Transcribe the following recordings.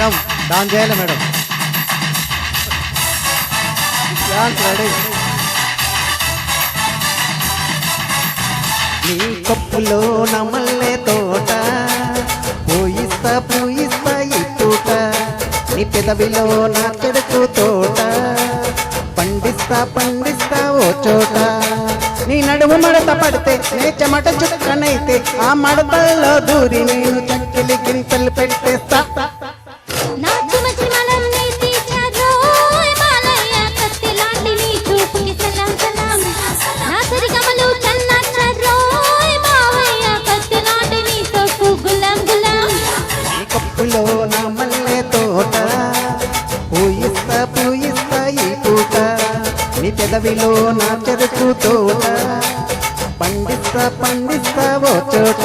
Madam dance చేయాలి madam. Dance ready. నీ కప్పులో నమల్లే తోట పూయిస్తా పూయిస్తా ఈ తోట, నీ పెదవిలో నా చెరుకు తోట పండిస్తా పండిస్తా ఓ చోట. నీ నడుము మడత పడితే నే చెమట చుక్కనైతే ఆ మడతల్లో దూరి నేను చక్కిలి గింతలు పెట్టేస్తా. కప్పులో నా మల్లె తోట పూయిస్తా పూయిస్తా ఈ పూట, నీ పెదవిలో నా చెరుకు తోట పండిస్తా పండిస్తా ఓ చోట.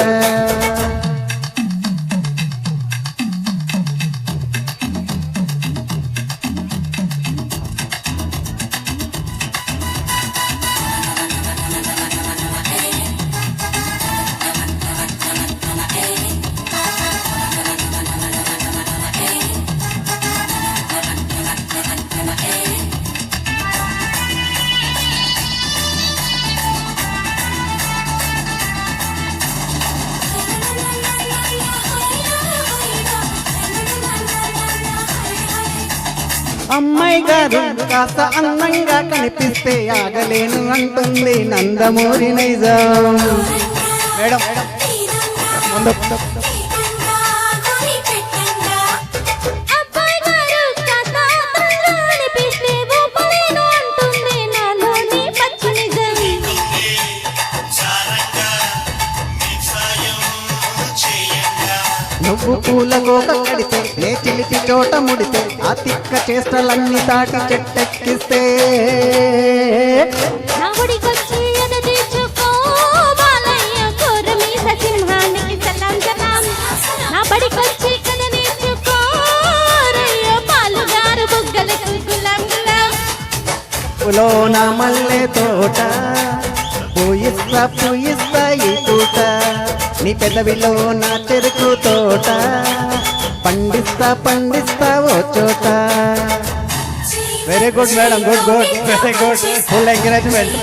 అమ్మాయి గారు కాస్త అందంగా కనిపిస్తే ఆగలేను అంటుంది నందమూరి నైజం. మేడం నువ్వు పూల గోక కడితే నే చిలిపి చోట ముడితే ఆ తిక్క చేష్టలన్నీ దాటి చెట్టెక్కిస్తే పులో నా మల్లె తోట పూయిస్తా పూయిస్తా ఈ పూట, నీ పెదవిలో నా చెరుకు తోట పండిస్తా పండిస్తా ఓ చోట. Very good madam, good good, very good, full encouragement.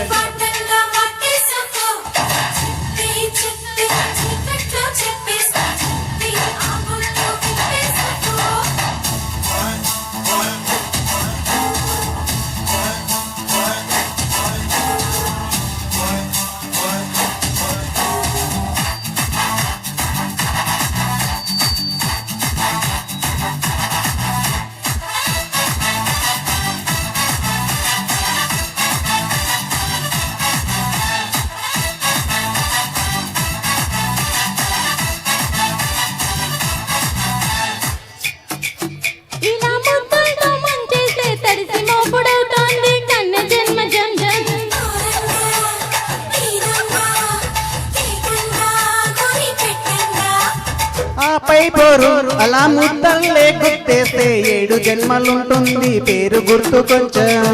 ఆపై పోరు అలా ముద్దల్లే గుర్తేస్తే 7 జన్మలుంటుంది పేరు గుర్తు కొంచెం.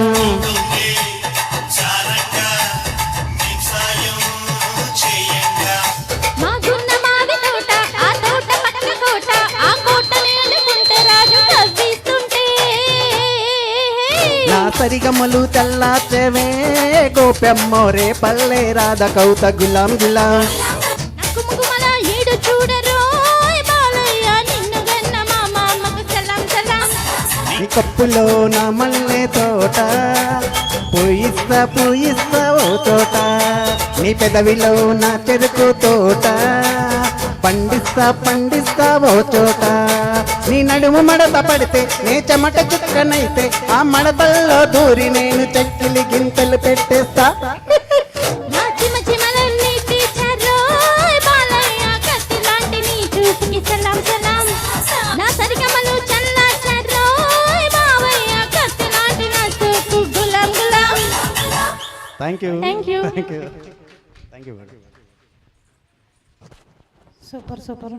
నా సరిగమలు తెల్లాచెవే గోపెమ్మో రే పల్లె రాధ కౌత గులాం గులాం. నీ కప్పులో నా మల్లె తోట పూయిస్తా పూయిస్తా ఓ చోట, నీ పెదవిలో నా చెరుకు తోట పండిస్తా పండిస్తా ఓ చోట. నీ నడుము మడత పడితే నే చెమట చుక్కనైతే ఆ మడతల్లో దూరి నేను చక్కిలి గింతలు పెట్టేస్తా. Thank you. Thank you. Thank you. Thank you. Super, super.